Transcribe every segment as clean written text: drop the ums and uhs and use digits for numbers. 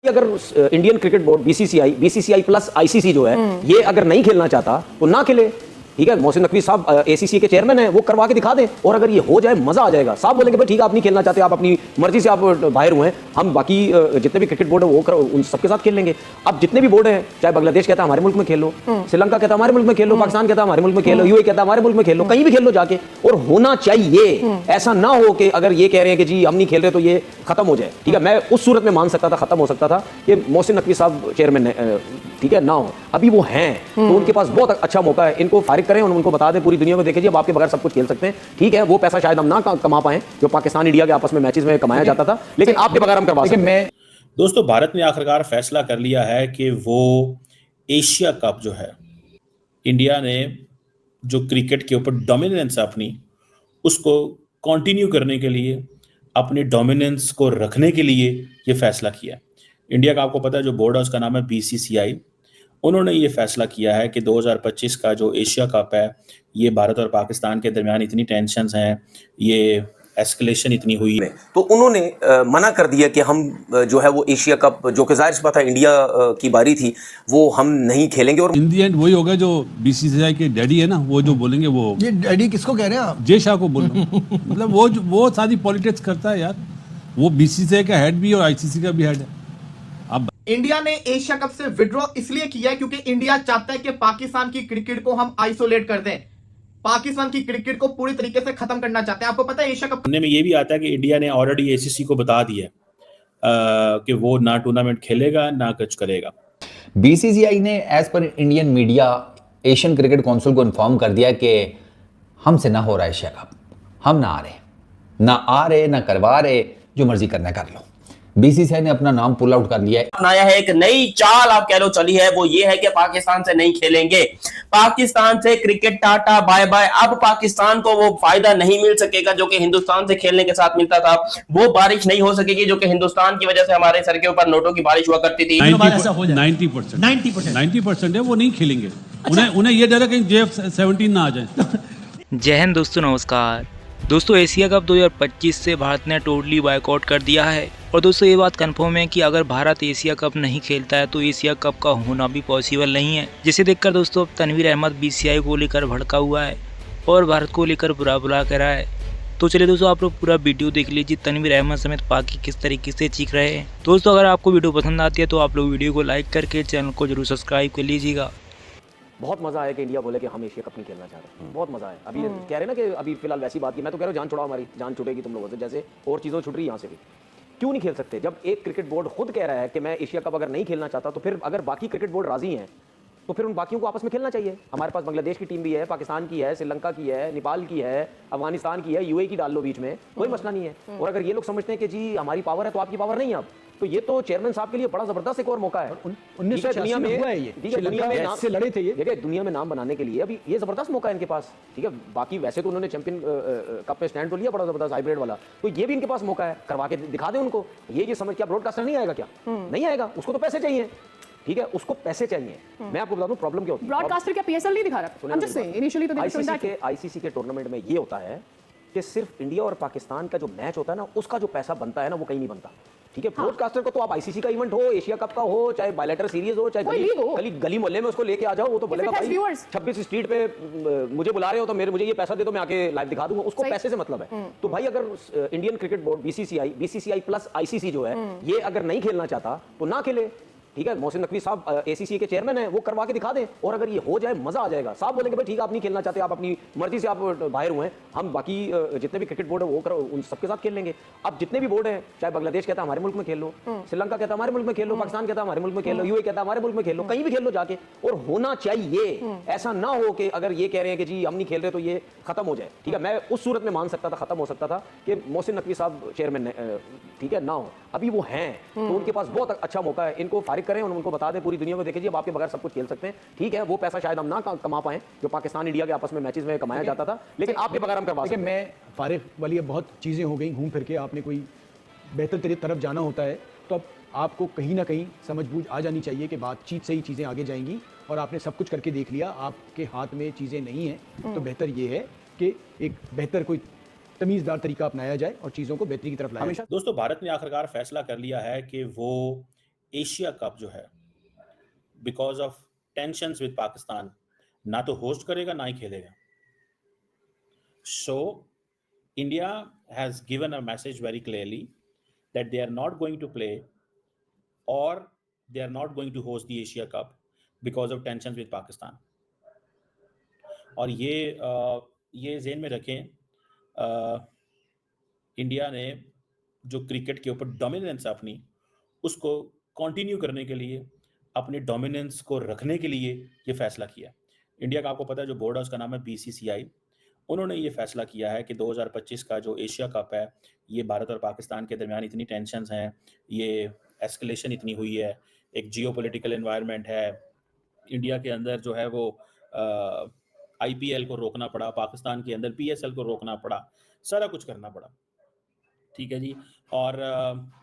अगर Indian cricket board BCCI plus ICC जो है ये अगर नहीं खेलना चाहता तो ना खेले। ठीक है, मोहसिन नकवी साहब एसीसी के चेयरमैन हैं, वो करवा के दिखा दें और अगर ये हो जाए मजा आ जाएगा। साहब बोलेंगे भाई ठीक है आप नहीं खेलना चाहते, आप अपनी मर्जी से आप बाहर हुए हैं, हम बाकी जितने भी क्रिकेट बोर्ड है वो उन सबके साथ खेल लेंगे। अब जितने भी बोर्ड हैं, चाहे बांग्लादेश कहता है हमारे मुल्क में खेलो, श्रीलंका कहता है हमारे मुल्क में खेलो, पाकिस्तान कहता है हमारे मुल्क में खेलो, यूएई कहता है हमारे मुल्क में खेलो, कहीं भी खेल लो जाके। और होना चाहिए, ऐसा ना हो कि अगर ये कह रहे हैं कि जी हम नहीं खेल रहे तो ये खत्म हो जाए। ठीक है, मैं उस सूरत में मान सकता था खत्म हो सकता था कि मोहसिन नकवी साहब चेयरमैन है, ठीक है ना हो, अभी वो हैं तो उनके पास बहुत अच्छा मौका है, इनको फारिग करें और उनको बता दें पूरी दुनिया को देखें जी अब आपके बगैर सब कुछ खेल सकते हैं। ठीक है, वो पैसा शायद हम ना कमा पाए जो पाकिस्तान इंडिया के आपस में मैचेस में कमाया जाता था, लेकिन आपके बगैर हम करवा सकते हैं। दोस्तों, भारत ने आखिरकार फैसला कर लिया है कि वो एशिया कप जो है, इंडिया ने जो क्रिकेट के ऊपर डोमिनेंस है अपनी, उसको कंटिन्यू करने के लिए, अपनी डोमिनेंस को रखने के लिए ये फैसला किया है। इंडिया का आपको पता है जो बोर्ड है उसका नाम है बीसीसीआई। उन्होंने ये फैसला किया है कि 2025 का जो एशिया कप है, ये भारत और पाकिस्तान के दरमियान इतनी टेंशन्स हैं, ये एस्केलेशन इतनी हुई है, तो उन्होंने मना कर दिया कि हम जो है वो एशिया कप, जो कि जाहिर सी बात है इंडिया की बारी थी, वो हम नहीं खेलेंगे। और इन दी एंड वही होगा जो बीसीसीआई के डैडी है ना, वो जो बोलेंगे वो। ये डैडी किसको कह रहे हैं आप? जय शाह को बोल रहा हूं। मतलब वो सारी पॉलिटिक्स करता है यार, वो बीसीसीआई का हेड भी और आईसीसी का भी हेड है। इंडिया ने एशिया कप से विड्रॉ इसलिए किया है क्योंकि इंडिया चाहता है कि पाकिस्तान की क्रिकेट को हम आइसोलेट कर दें, पाकिस्तान की क्रिकेट को पूरी तरीके से खत्म करना चाहते हैं। आपको पता है एशिया कप सुनने में ये भी आता है कि इंडिया ने ऑलरेडी एसीसी को बता दिया कि वो ना टूर्नामेंट खेलेगा ना कुछ करेगा। बीसीसीआई ने as per Indian media Asian cricket council को इन्फॉर्म कर दिया कि हमसे ना हो रहा है एशिया कप, हम ना आ रहे ना करवा रहे, जो मर्जी करना कर लो। बीसीसीआई ने अपना नाम पुल आउट कर लिया है। अपनाया है, एक नई चाल आप कह लो चली है, वो ये है कि पाकिस्तान से नहीं खेलेंगे, पाकिस्तान से क्रिकेट टाटा बाय बाय। अब पाकिस्तान को वो फायदा नहीं मिल सकेगा जो कि हिंदुस्तान से खेलने के साथ मिलता था, वो बारिश नहीं हो सकेगी जो कि हिंदुस्तान की वजह से हमारे सर के ऊपर नोटों की बारिश हुआ करती थी। 90% है वो नहीं खेलेंगे। उन्हें ये डर है कि JF-17 ना आ जाए। जय हिंद दोस्तों, नमस्कार दोस्तों। एशिया कप 2025 से भारत ने टोटली बायकॉट कर दिया है और दोस्तों ये बात कंफर्म है कि अगर भारत एशिया कप नहीं खेलता है तो एशिया कप का होना भी पॉसिबल नहीं है। जिसे देखकर दोस्तों अब तनवीर अहमद बीसीसीआई को लेकर भड़का हुआ है और भारत को लेकर बुरा बुरा कह रहा है। तो चलिए दोस्तों आप लोग पूरा वीडियो देख लीजिए, तनवीर अहमद समेत बाकी किस तरीके से चीख रहे हैं। दोस्तों अगर आपको वीडियो पसंद आती है तो आप लोग वीडियो को लाइक करके चैनल को जरूर सब्सक्राइब कर लीजिएगा। बहुत मजा आया कि इंडिया बोले कि हम एशिया कप नहीं खेलना चाह रहे, बहुत मजा आया। अभी कह रहे ना कि अभी फिलहाल वैसी बात की, मैं तो कह रहा हूँ जान छुड़ाओ, हमारी जान छुटेगी तुम लोगों से, जैसे और चीज़ों छुट रही है यहाँ से भी। क्यों नहीं खेल सकते? जब एक क्रिकेट बोर्ड खुद कह रहा है कि मैं एशिया कप अगर नहीं खेलना चाहता, तो फिर अगर बाकी क्रिकेट बोर्ड राजी हैं तो फिर उन बाकियों को आपस में खेलना चाहिए। हमारे पास बांग्लादेश की टीम भी है, पाकिस्तान की है, श्रीलंका की है, नेपाल की है, अफगानिस्तान की है, यूएई की डाल लो बीच में, कोई मसला नहीं है। और अगर ये लोग समझते हैं कि जी हमारी पावर है तो आपकी पावर नहीं है, अब तो ये तो चेयरमैन साहब के लिए बड़ा जबरदस्त एक और मौका है। 1980 में हुआ है ये, दुनिया में नाम से लड़े थे ये, देखिए दुनिया में नाम बनाने के लिए अभी ये जबरदस्त मौका है इनके पास। ठीक है, बाकी वैसे तो उन्होंने चैंपियन कप में स्टैंड तो लिया बड़ा जबरदस्त हाइब्रिड वाला, तो ये भी इनके पास मौका है, करवा के दिखा दें उनको। ये समझ क्या ब्रॉडकास्टर नहीं आएगा क्या? नहीं आएगा, उसको तो पैसे चाहिए। ठीक है, उसको पैसे चाहिए। मैं आपको बता दूं प्रॉब्लम क्या होती है, ब्रॉडकास्टर क्या पीएसएल नहीं दिखा रहा? I'm just saying, initially तो आईसीसी के टूर्नामेंट में ये होता है कि सिर्फ इंडिया और पाकिस्तान का जो मैच होता है ना, उसका जो पैसा बनता है ना, वो कहीं नहीं बनता। ठीक है, ब्रॉडकास्टर को तो आप आईसीसी का इवेंट हो, एशिया कप का हो, चाहे बायलैटरल सीरीज हो, चाहे गली मोहल्ले में उसको लेके आ जाओ, वो तो बोलेगा भाई 26 स्ट्रीट पे मुझे बुला रहे हो तो मुझे ये पैसा दे दो, मैं आके लाइव दिखा दूंगा। उसको पैसे से मतलब है। तो भाई अगर Indian cricket board BCCI plus ICC जो है ये अगर नहीं खेलना चाहता तो ना खेले। ठीक है, मोहसिन नकवी साहब एसीसी के चेयरमैन हैं, वो करवा के दिखा दें और अगर ये हो जाए मजा आ जाएगा। साहब बोलेंगे भाई ठीक है आप नहीं खेलना चाहते, आप अपनी मर्जी से आप बाहर हुए हैं, हम बाकी जितने भी क्रिकेट बोर्ड है वो उन सबके साथ खेल लेंगे। अब जितने भी बोर्ड हैं, चाहे बांग्लादेश कहता है हमारे मुल्क में खेल लो, श्रीलंका कहता है हमारे मुल्क में खेल लो, पाकिस्तान कहता है हमारे मुल्क में खेल लो, यूएई कहता है हमारे मुल्क में खेल लो, कहीं भी खेल लो जाके। और होना चाहिए, ऐसा ना हो कि अगर ये कह रहे हैं कि जी हम नहीं खेल रहे तो ये खत्म हो जाए। ठीक है, मैं उस सूरत में मान सकता था खत्म हो सकता था कि मोहसिन नकवी साहब चेयरमैन ठीक है ना हो, अभी वो हैं तो उनके पास बहुत अच्छा मौका है, इनको फारिग करें और उनको बता दें पूरी दुनिया को देखें जी अब आपके बगैर सब कुछ खेल सकते हैं। ठीक है, वो पैसा शायद हम ना कमा पाए जो पाकिस्तान इंडिया के आपस में मैचेस में कमाया जाता था, लेकिन आपके बगैर हम करवा सकते हैं। मैं फारिग वाली बहुत चीज़ें हो गई, घूम फिर के आपने कोई बेहतर तरफ जाना होता है तो अब आपको कहीं ना कहीं समझबूझ आ जानी चाहिए कि बातचीत से ही चीज़ें आगे जाएंगी, और आपने सब कुछ करके देख लिया, आपके हाथ में चीज़ें नहीं हैं, तो बेहतर ये है कि एक बेहतर कोई तमीज़दार तरीका अपनाया जाए और चीज़ों को बेहतरी की तरफ लाया जाए। दोस्तों, भारत ने आखिरकार फैसला कर लिया है कि वो एशिया कप जो है because of tensions with Pakistan ना तो होस्ट करेगा ना ही खेलेगा. So India has given a message very clearly that they are not going to play or they are not going to host the Asia Cup because of tensions with Pakistan. और ये ज़हन में रखें, India ने जो cricket के ऊपर dominance अपनी उसको कंटिन्यू करने के लिए, अपने डोमिनेंस को रखने के लिए ये फैसला किया. इंडिया का आपको पता है जो बोर्ड है उसका नाम है BCCI. उन्होंने ये फैसला किया है कि 2025 का जो एशिया कप है ये भारत और पाकिस्तान के दरमियान इतनी टेंशन्स हैं, ये एस्केलेशन इतनी हुई है, एक जियोपॉलिटिकल एनवायरनमेंट है, इंडिया के अंदर जो है वो IPL को रोकना पड़ा, पाकिस्तान के अंदर PSL को रोकना पड़ा, सारा कुछ करना पड़ा. ठीक है जी. और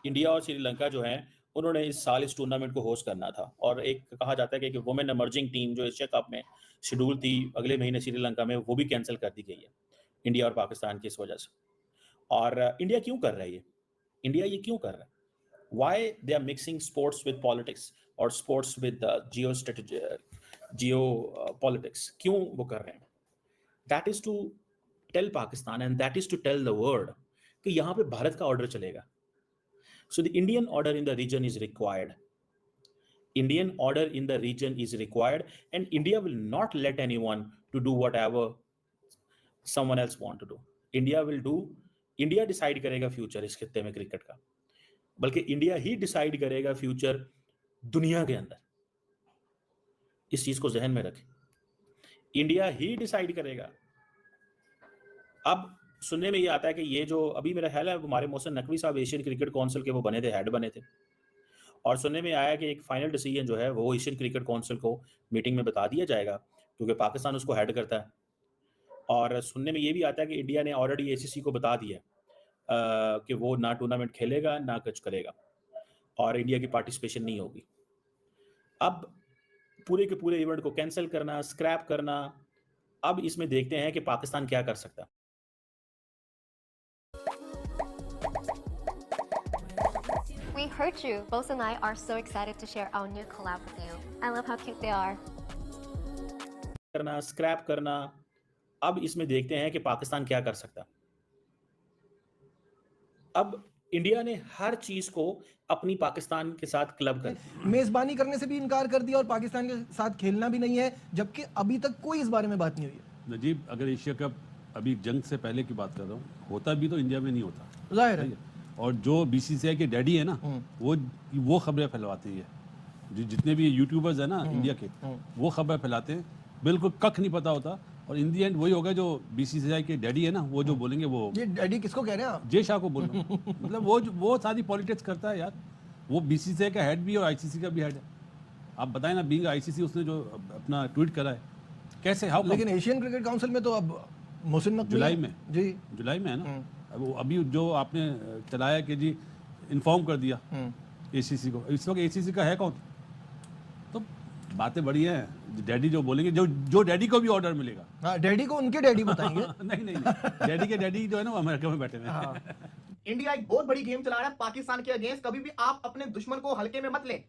इंडिया और श्रीलंका जो है उन्होंने इस साल इस टूर्नामेंट को होस्ट करना था और एक कहा जाता है कि वुमेन एमर्जिंग टीम जो एशिया कप में शेड्यूल थी अगले महीने श्रीलंका में, वो भी कैंसिल कर दी गई है इंडिया और पाकिस्तान की इस वजह से. और इंडिया क्यों कर रहा है इंडिया ये क्यों कर रहा है? Why they are mixing sports with politics और स्पोर्ट्स विद जियो पॉलिटिक्स, क्यों वो कर रहे हैं? That is to tell Pakistan and that is to tell the world कि यहाँ पे भारत का ऑर्डर चलेगा. So the Indian order in the region is required. Indian order in the region is required, and India will not let anyone to do whatever someone else want to do. India decide करेगा future इस खित्ते में cricket का, बल्कि India ही decide करेगा future दुनिया के अंदर. इस चीज को जहन में रखें, इंडिया ही डिसाइड करेगा. अब सुनने में ये आता है कि ये जो अभी मेरा ख्याल है हमारे मोहसिन नकवी साहब एशियन क्रिकेट काउंसिल के वो बने थे, हेड बने थे, और सुनने में आया कि एक फाइनल डिसीजन जो है वो एशियन क्रिकेट काउंसिल को मीटिंग में बता दिया जाएगा क्योंकि पाकिस्तान उसको हेड करता है. और सुनने में ये भी आता है कि इंडिया ने ऑलरेडी ACC को बता दिया कि वो ना टूर्नामेंट खेलेगा ना कुछ करेगा और इंडिया की पार्टिसिपेशन नहीं होगी. अब पूरे के पूरे इवेंट को कैंसिल करना, स्क्रैप करना, अब इसमें देखते हैं कि पाकिस्तान क्या कर सकता है. We heard you. Bose and I are so excited to share our new collab with you. I love how cute they are. करना, स्क्रैप करना, अब इसमें देखते हैं कि पाकिस्तान क्या कर सकता. अब इंडिया ने हर चीज को अपनी पाकिस्तान के साथ क्लब कर, मेजबानी करने से भी इनकार कर दिया और पाकिस्तान के साथ खेलना भी नहीं है, जबकि अभी तक कोई इस बारे में बात नहीं हुई है. नजीब, अगर एशिया कप अभी जंग से पहले की बात कर रहा हूँ, होता भी तो इंडिया में नहीं होता, जाहिर है. और जो BCCI के डैडी है ना, वो खबरें फैलवाते हैं. जितने भी यूट्यूबर्स है ना इंडिया के, वो खबरें फैलाते हैं, बिल्कुल कख नहीं पता होता. और इन दी एंड वही होगा जो BCCI के डैडी है ना, वो जो बोलेंगे वो. ये डैडी किसको कह रहे हैं आप? जय शाह को बोल रहे हैं. मतलब वो सारी पॉलिटिक्स करता है यार. वो BCCI का हेड भी और ICC का भी हेड है. आप बताएं ना, बीइंग ICC उसने जो अपना ट्वीट करा है, कैसे हाउ? लेकिन एशियन क्रिकेट काउंसिल में तो अब मोहसिन नकवी जुलाई में, जी जुलाई में है ना. अभी जो आपने चलाया कि जी इन्फॉर्म कर दिया ACC को, इस वक्त ACC का है कौन? तो बातें बड़ी हैं. डैडी जो बोलेंगे, जो डैडी को भी ऑर्डर मिलेगा. हाँ, डैडी को उनके डैडी बताएंगे. नहीं, डैडी के डैडी जो है ना वो अमेरिका में बैठे हैं. इंडिया एक बहुत बड़ी गेम चला रहा है पाकिस्तान के अगेंस्ट. कभी भी आप अपने दुश्मन को हल्के में मत लें,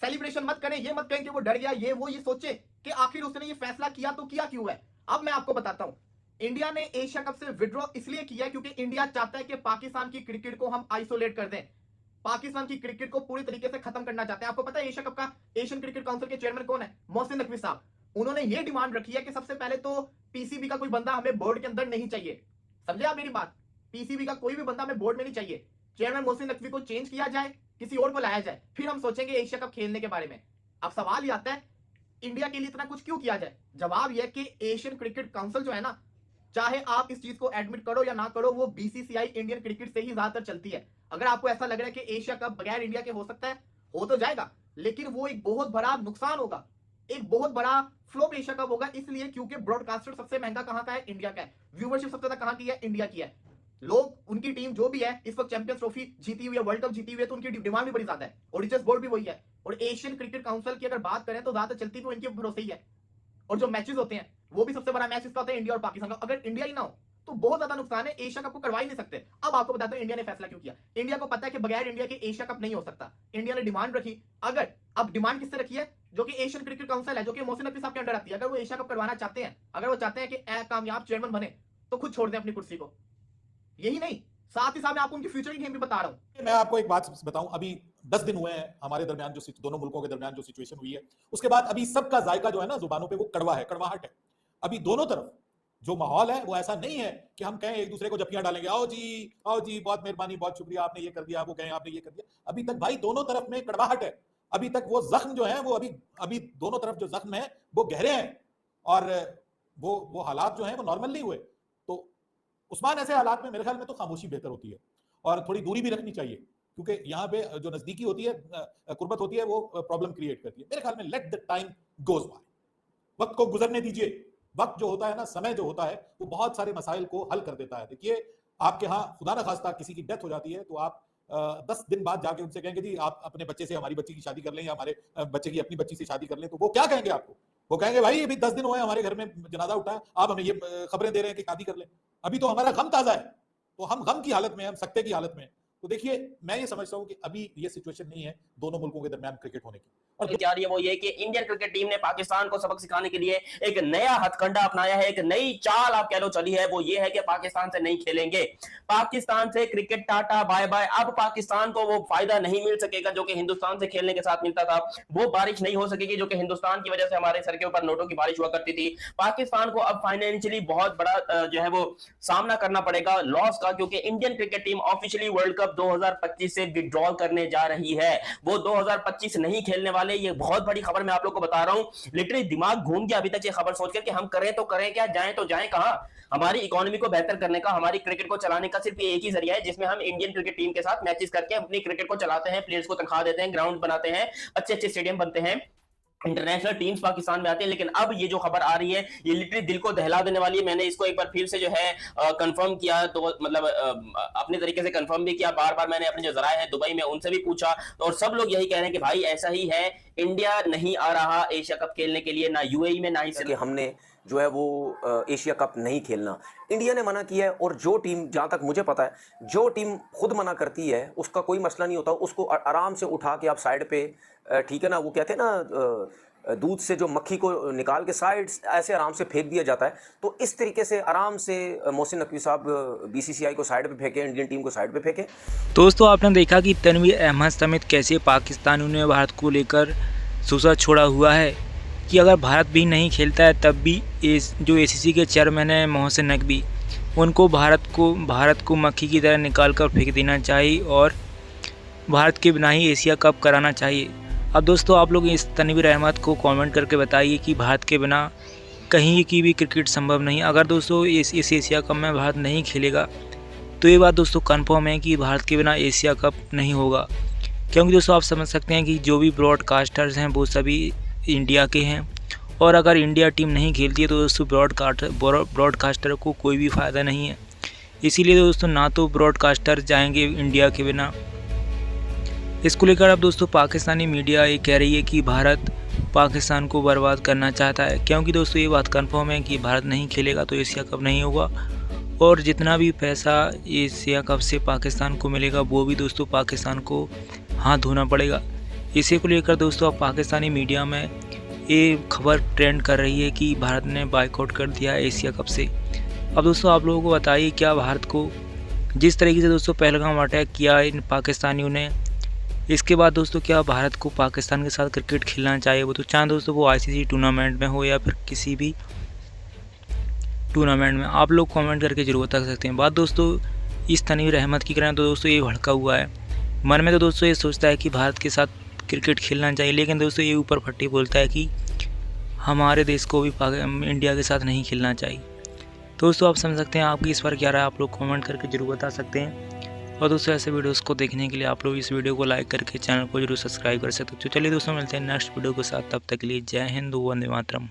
सेलिब्रेशन मत करें, ये मत कहें कि वो डर गया, ये सोचे कि आखिर उसने ये फैसला किया तो किया क्यों है. अब मैं आपको बताता हूं, इंडिया ने एशिया कप से विड्रॉ इसलिए किया क्योंकि इंडिया चाहता है कि पाकिस्तान की क्रिकेट को हम आइसोलेट कर दें, पाकिस्तान की क्रिकेट को पूरी तरीके से खत्म करना चाहते हैं. आपको पता है एशिया कप का, एशियन क्रिकेट काउंसिल के चेयरमैन कौन है? मोहसिन नकवी साहब. उन्होंने ये डिमांड रखी है कि सबसे पहले तो PCB का कोई बंदा हमें बोर्ड के अंदर नहीं चाहिए. समझे आप मेरी बात? PCB का कोई भी बंदा हमें बोर्ड में नहीं चाहिए. चेयरमैन मोहसिन नकवी को चेंज किया जाए, किसी और को लाया जाए, फिर हम सोचेंगे एशिया कप खेलने के बारे में. अब सवाल ये आता है, इंडिया के लिए इतना कुछ क्यों किया जाए? जवाब यह कि एशियन क्रिकेट काउंसिल जो है ना, चाहे आप इस चीज को एडमिट करो या ना करो, वो BCCI इंडियन क्रिकेट से ही ज्यादातर चलती है. अगर आपको ऐसा लग रहा है कि एशिया कप बगैर इंडिया के हो सकता है, हो तो जाएगा, लेकिन वो एक बहुत बड़ा नुकसान होगा, एक बहुत बड़ा फ्लॉप एशिया कप होगा. इसलिए क्योंकि ब्रॉडकास्टर सबसे महंगा कहां का है? इंडिया का है. व्यूवरशिप सबसे ज्यादा कहां की है? इंडिया की है. लोग, उनकी टीम जो भी है इस वक्त चैंपियंस ट्रॉफी जीती हुई है, वर्ल्ड कप जीती हुई है, तो उनकी डिमांड भी बड़ी ज्यादा है. ऑडिटर्स बोर्ड भी वही है. और एशियन क्रिकेट काउंसिल की अगर बात करें तो ज्यादा चलती तो इनके भरोसे ही है. और जो मैचेस होते हैं वो भी सबसे बड़ा मैच इसका होता है इंडिया और पाकिस्तान का. अगर इंडिया ही ना हो तो बहुत ज्यादा नुकसान है, एशिया कप को करवा ही नहीं सकते। अब आपको बताता हूं इंडिया ने फैसला क्यों किया। इंडिया को पता है कि बगैर इंडिया के एशिया कप नहीं हो सकता। इंडिया ने डिमांड रखी, अगर अब डिमांड किससे रखी है, जो कि एशियन क्रिकेट काउंसिल है, जो कि मोहसिन नकवी साहब के अंडर आती है। अगर वो एशिया कप करवाना चाहते हैं, अगर वो चाहते हैं कि कामयाब चेयरमैन बने, तो खुद छोड़ दें अपनी कुर्सी को। यही नहीं, साथ ही साथ मैं आपको उनकी फ्यूचर की गेम भी बता रहा हूं। मैं आपको एक बात बताऊं, अभी 10 दिन हुए हैं हमारे दरमियान, जो दोनों मुल्कों के दरमियान जो सिचुएशन हुई है, उसके बाद अभी सबका जायका जो है ना जुबानों पे, वो कड़वा है, कड़वाहट है। अभी दोनों तरफ जो माहौल है वो ऐसा नहीं है कि हम कहें एक दूसरे को जप्पियां डालेंगे, आओ जी बहुत मेहरबानी, बहुत शुक्रिया, आपने ये कर दिया, वो कहें आपने ये कर दिया। अभी तक भाई दोनों तरफ में कड़वाहट है। अभी तक वो जख्म जो है वो अभी दोनों तरफ जो जख्म है वो गहरे हैं, और वो हालात जो हैं वो नॉर्मल नहीं हुए। तो उस्मान, ऐसे हालात में मेरे ख्याल में तो खामोशी बेहतर होती है, और थोड़ी दूरी भी रखनी चाहिए, क्योंकि यहाँ पे जो नजदीकी होती है, कुर्बत होती है, वो प्रॉब्लम क्रिएट करती है। मेरे ख्याल में let the time goes by, वक्त को गुजरने दीजिए। वक्त जो होता है ना, समय जो होता है, वो बहुत सारे मसाइल को हल कर देता है। देखिए, आपके यहाँ खुदा न खास्ता किसी की डेथ हो जाती है, तो आप 10 दिन बाद जाके उनसे कहेंगे जी आप अपने बच्चे से हमारी बच्ची की शादी कर लें, या हमारे बच्चे की अपनी बच्ची से शादी कर लें, तो वो क्या कहेंगे आपको? वो कहेंगे भाई अभी 10 दिन हुए हमारे घर में जनाजा उठा है, आप हमें ये खबरें दे रहे हैं कि शादी कर लें। अभी तो हमारा गम ताजा है, तो हम गम की हालत में, हम सख्ते की हालत में। तो देखिए, मैं ये समझता हूं कि अभी ये सिचुएशन नहीं है दोनों मुल्कों के दरमियान क्रिकेट होने की। और क्या रही है वो ये कि इंडियन क्रिकेट टीम ने पाकिस्तान को सबक सिखाने के लिए एक नया हथकंडा अपनाया है, एक नई चाल आप कह लो चली है। वो ये है कि पाकिस्तान से नहीं खेलेंगे, पाकिस्तान से क्रिकेट टाटा बाय बाय। अब पाकिस्तान को वो फायदा नहीं मिल सकेगा जो कि हिंदुस्तान से खेलने के साथ मिलता था। वो बारिश नहीं हो सकेगी जो कि हिंदुस्तान की वजह से हमारे सर के ऊपर नोटों की बारिश हुआ करती थी। पाकिस्तान को अब फाइनेंशियली बहुत बड़ा जो है वो सामना करना पड़ेगा लॉस का, क्योंकि Indian cricket team officially world cup 2025 से विड्रॉल करने जा रही है। वो 2025 नहीं खेलने वाले। ये बहुत बड़ी खबर मैं आप लोग को बता रहा हूं। लिटरली दिमाग घूम गया अभी तक ये खबर सोचकर कि हम करें तो करें क्या, जाएं तो जाएं कहां। हमारी इकोनॉमी को बेहतर करने का, हमारी क्रिकेट को चलाने का सिर्फ एक ही जरिया है, जिसमें हम इंडियन क्रिकेट टीम के साथ मैचेस करके अपनी क्रिकेट को चलाते हैं, प्लेयर्स को तनख्वाह देते हैं, ग्राउंड बनाते हैं, अच्छे अच्छे स्टेडियम बनते हैं, इंटरनेशनल टीम्स पाकिस्तान में आती है। लेकिन अब ये जो खबर आ रही है ये लिटरली दिल को दहला देने वाली है। मैंने इसको एक बार फिर से जो है कंफर्म किया, तो मतलब अपने तरीके से कंफर्म भी किया। बार बार मैंने अपने जो जराए हैं दुबई में उनसे भी पूछा, और सब लोग यही कह रहे हैं कि भाई ऐसा ही है, इंडिया नहीं आ रहा एशिया कप खेलने के लिए, ना यूएई में ना ही कि हमने जो है वो एशिया कप नहीं खेलना, इंडिया ने मना किया है। और जो टीम, जहाँ तक मुझे पता है, जो टीम खुद मना करती है उसका कोई मसला नहीं होता, उसको आराम से उठा के आप साइड पे, ठीक है ना, वो कहते हैं ना दूध से जो मक्खी को निकाल के साइड ऐसे आराम से फेंक दिया जाता है। तो इस तरीके से आराम से मोहसिन नकवी साहब बीसीसीआई को साइड पे फेंके, इंडियन टीम को साइड पे फेंके। दोस्तों, आपने देखा कि तनवीर अहमद समेत कैसे पाकिस्तानियों ने भारत को लेकर सूसा छोड़ा हुआ है कि अगर भारत भी नहीं खेलता है तब भी जो एसीसी के चेयरमैन है मोहसिन नकवी, उनको भारत को मक्खी की तरह निकाल कर फेंक देना चाहिए और भारत के बिना ही एशिया कप कराना चाहिए। अब दोस्तों, आप लोग इस तनवीर अहमद को कमेंट करके बताइए कि भारत के बिना कहीं की भी क्रिकेट संभव नहीं। अगर दोस्तों इस एशिया कप में भारत नहीं खेलेगा तो ये बात दोस्तों कंफर्म है कि भारत के बिना एशिया कप नहीं होगा। क्योंकि दोस्तों आप समझ सकते हैं कि जो भी ब्रॉडकास्टर्स हैं वो सभी इंडिया के हैं, और अगर इंडिया टीम नहीं खेलती है तो दोस्तों ब्रॉडकास्टर को कोई भी फ़ायदा नहीं है। इसीलिए दोस्तों ना तो ब्रॉडकास्टर जाएंगे इंडिया के बिना। इसको लेकर अब दोस्तों पाकिस्तानी मीडिया ये कह रही है कि भारत पाकिस्तान को बर्बाद करना चाहता है, क्योंकि दोस्तों ये बात कंफर्म है कि भारत नहीं खेलेगा तो एशिया कप नहीं होगा, और जितना भी पैसा एशिया कप से पाकिस्तान को मिलेगा वो भी दोस्तों पाकिस्तान को हाथ धोना पड़ेगा। इसी को लेकर दोस्तों अब पाकिस्तानी मीडिया में ये खबर ट्रेंड कर रही है कि भारत ने बायकॉट कर दिया एशिया कप से। अब दोस्तों आप लोगों को बताइए, क्या भारत को जिस तरीके से दोस्तों पहलगाम अटैक किया इन पाकिस्तानियों ने, इसके बाद दोस्तों क्या भारत को पाकिस्तान के साथ क्रिकेट खेलना चाहिए? वो तो चाहे दोस्तों वो आईसीसी टूर्नामेंट में हो या फिर किसी भी टूर्नामेंट में, आप लोग कमेंट करके जरूर बता सकते हैं। बात दोस्तों इस तनवीर अहमद की करें तो दोस्तों ये भड़का हुआ है, मन में तो दोस्तों ये सोचता है कि भारत के साथ क्रिकेट खेलना चाहिए, लेकिन दोस्तों ये ऊपर फट्टी बोलता है कि हमारे देश को भी इंडिया के साथ नहीं खेलना चाहिए। दोस्तों आप समझ सकते हैं आपकी इस पर क्या राय, आप लोग कमेंट करके जरूर बता सकते हैं। और दोस्तों ऐसे वीडियोस को देखने के लिए आप लोग इस वीडियो को लाइक करके चैनल को जरूर सब्सक्राइब कर सकते हो। तो चलिए दोस्तों मिलते हैं नेक्स्ट वीडियो के साथ, तब तक के लिए जय हिंद, वंदे मातरम।